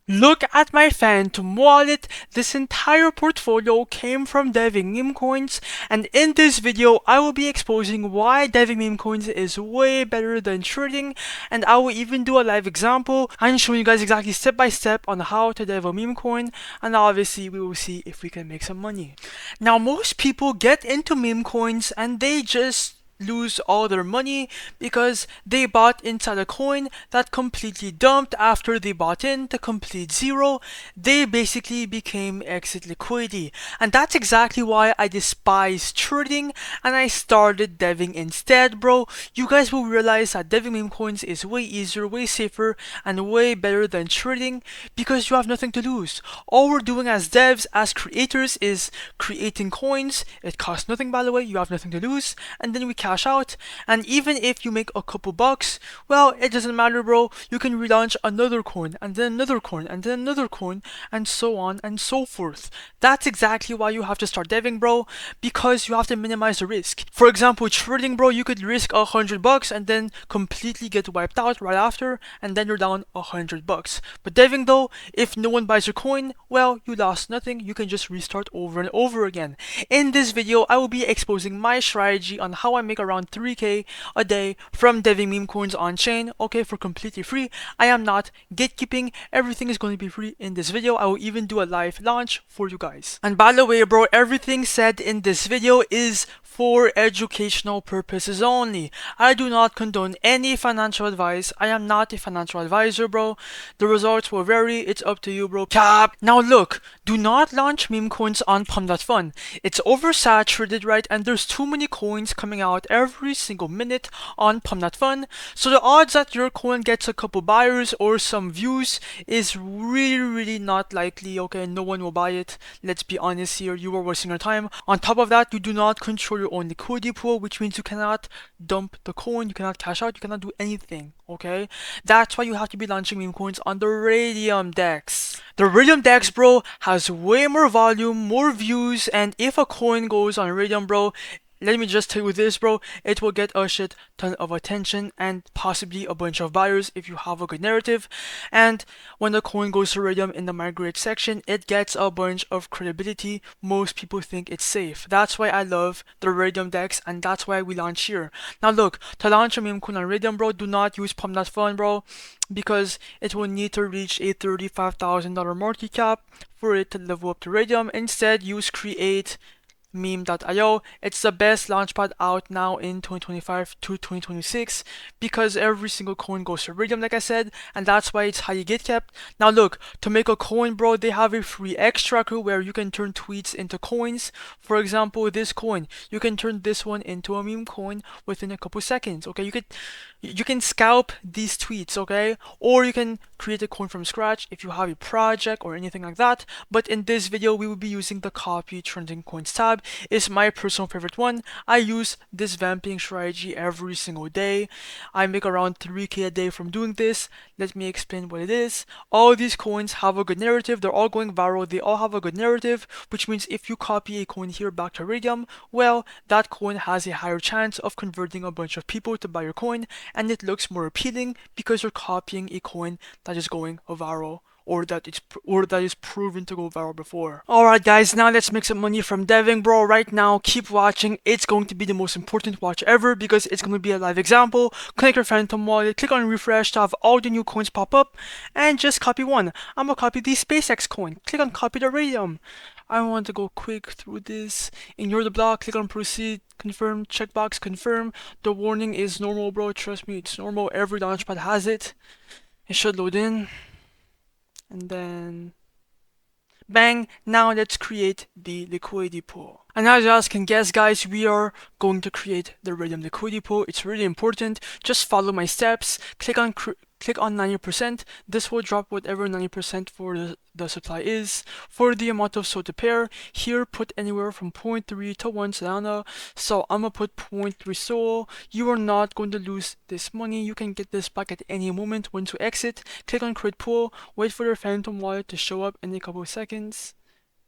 Look at my Phantom wallet. This entire portfolio came from deving meme coins, and in this video I will be exposing why deving meme coins is way better than trading, and I will even do a live example and show you guys exactly step by step on how to dev a meme coin, and obviously we will see if we can make some money. Now most people get into meme coins and they just lose all their money because they bought inside a coin that completely dumped after they bought in to complete zero. They basically became exit liquidity, and that's exactly why I despise trading and I started deving instead, bro. You guys will realize that deving meme coins is way easier, way safer, and way better than trading because you have nothing to lose. All we're doing as devs, as creators, is creating coins. It costs nothing, by the way, you have nothing to lose, and then we cash out. And even if you make a couple bucks, well, it doesn't matter, bro. You can relaunch another coin, and then another coin, and then another coin, and so on and so forth. That's exactly why you have to start deving, bro, because you have to minimize the risk. For example, trading, bro, you could risk $100 and then completely get wiped out right after, and then you're down $100. But deving, though, if no one buys your coin, well, you lost nothing. You can just restart over and over again. In this video, I will be exposing my strategy on how I make around 3k a day from deving meme coins on chain, okay, for completely free. I am not gatekeeping. Everything is going to be free in this video. I will even do a live launch for you guys. And by the way, bro, everything said in this video is for educational purposes only. I do not condone any financial advice. I am not a financial advisor, bro. The results will vary. It's up to you, bro. Cap. Now look, do not launch meme coins on Pump.Fun. It's oversaturated, right? And there's too many coins coming out every single minute on Pump.Fun. So the odds that your coin gets a couple buyers or some views is really not likely, okay? No one will buy it. Let's be honest here. You are wasting your time. On top of that, you do not control your own liquidity pool, which means you cannot dump the coin, you cannot cash out, you cannot do anything, okay? That's why you have to be launching meme coins on the Raydium DEX. The Raydium DEX, bro, has way more volume, more views, and if a coin goes on Raydium, bro, let me just tell you this, bro, it will get a shit ton of attention and possibly a bunch of buyers if you have a good narrative. And when the coin goes to Raydium in the migrate section, it gets a bunch of credibility. Most people think it's safe. That's why I love the Raydium DEX, and that's why we launch here. Now look, to launch a meme coin on Raydium, bro, do not use Pump.Fun, bro, because it will need to reach a $35,000 market cap for it to level up to Raydium. Instead, use Create Meme.io. It's the best launchpad out now in 2025 to 2026 because every single coin goes to Raydium, like I said, and that's why it's highly gatekept. Now look, to make a coin, bro, they have a free X tracker where you can turn tweets into coins. For example, this coin, you can turn this one into a meme coin within a couple seconds, okay? You can scalp these tweets, okay? Or you can create a coin from scratch if you have a project or anything like that. But in this video, we will be using the copy trending coins tab. It's my personal favorite one. I use this vamping strategy every single day. I make around 3k a day from doing this. Let me explain what it is. All these coins have a good narrative. They're all going viral. They all have a good narrative, which means if you copy a coin here back to Raydium, well, that coin has a higher chance of converting a bunch of people to buy your coin, and it looks more appealing because you're copying a coin that is going viral, or that is proven to go viral before. Alright guys, now let's make some money from deving, bro. Right now, keep watching. It's going to be the most important watch ever because it's going to be a live example. Connect your Phantom wallet, click on refresh to have all the new coins pop up, and just copy one. I'm gonna copy the SpaceX coin. Click on copy the Raydium. I want to go quick through this. Ignore the block, click on proceed, confirm, checkbox, confirm. The warning is normal, bro. Trust me, it's normal. Every launchpad has it. It should load in. And then bang. Now let's create the liquidity pool. And as you guys can guess, guys, we are going to create the Raydium liquidity pool. It's really important. Just follow my steps. Click on 90%. This will drop whatever 90% for the supply is. For the amount of SOL to pair, here put anywhere from 0.3 to 1 Solana. So I'm gonna put 0.3 SOL. You are not going to lose this money. You can get this back at any moment once you exit. Click on create pool. Wait for your Phantom wallet to show up in a couple of seconds.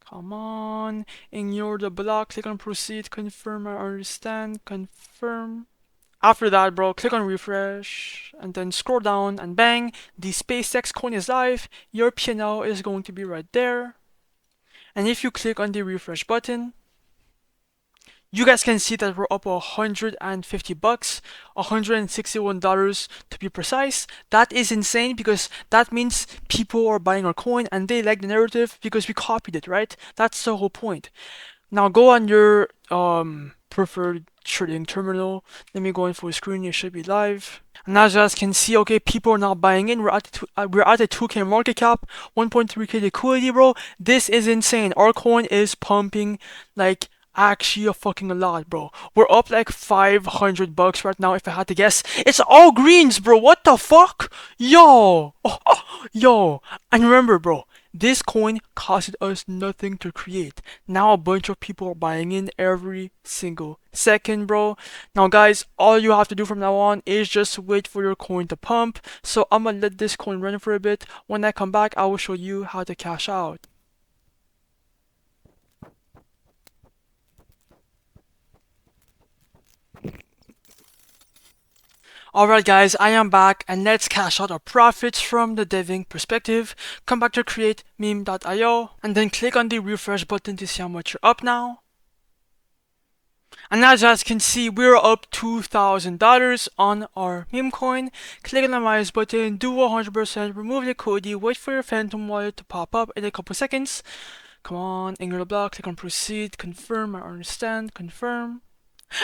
Come on, ignore the block, click on proceed, confirm, I understand, confirm. After that, bro, click on refresh and then scroll down and bang, the SpaceX coin is live. Your P&L is going to be right there. And if you click on the refresh button, you guys can see that we're up $150, $161 to be precise. That is insane because that means people are buying our coin and they like the narrative because we copied it, right? That's the whole point. Now go on your preferred trading terminal. Let me go in full screen. It should be live. And as you guys can see, okay, people are now buying in. We're at a 2K market cap, 1.3K liquidity, bro. This is insane. Our coin is pumping like actually a fucking lot, bro. We're up like $500 right now if I had to guess. It's all greens, bro. What the fuck? Yo. Yo. And remember, bro, this coin costed us nothing to create. Now a bunch of people are buying in every single second, bro. Now, guys, all you have to do from now on is just wait for your coin to pump. So I'm gonna let this coin run for a bit. When I come back, I will show you how to cash out. Alright guys, I am back and let's cash out our profits from the deving perspective. Come back to create meme.io and then click on the refresh button to see how much you're up now. And as you guys can see, we're up $2,000 on our meme coin. Click on the minus button, do 100%, remove liquidity, wait for your phantom wallet to pop up in a couple seconds. Come on, ignore the block, click on proceed, confirm, I understand, confirm.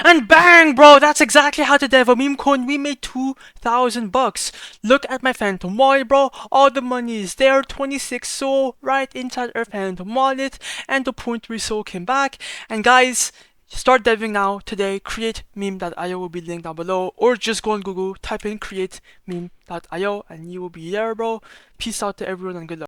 And bang, bro! That's exactly how to dev a meme coin. We made $2,000. Look at my phantom wallet, bro. All the money is there. 26 SOL right inside our phantom wallet, and the 0.3 SOL came back. And guys, start deving now today. Create meme.io will be linked down below, or just go on Google, type in create meme.io, and you will be there, bro. Peace out to everyone and good luck.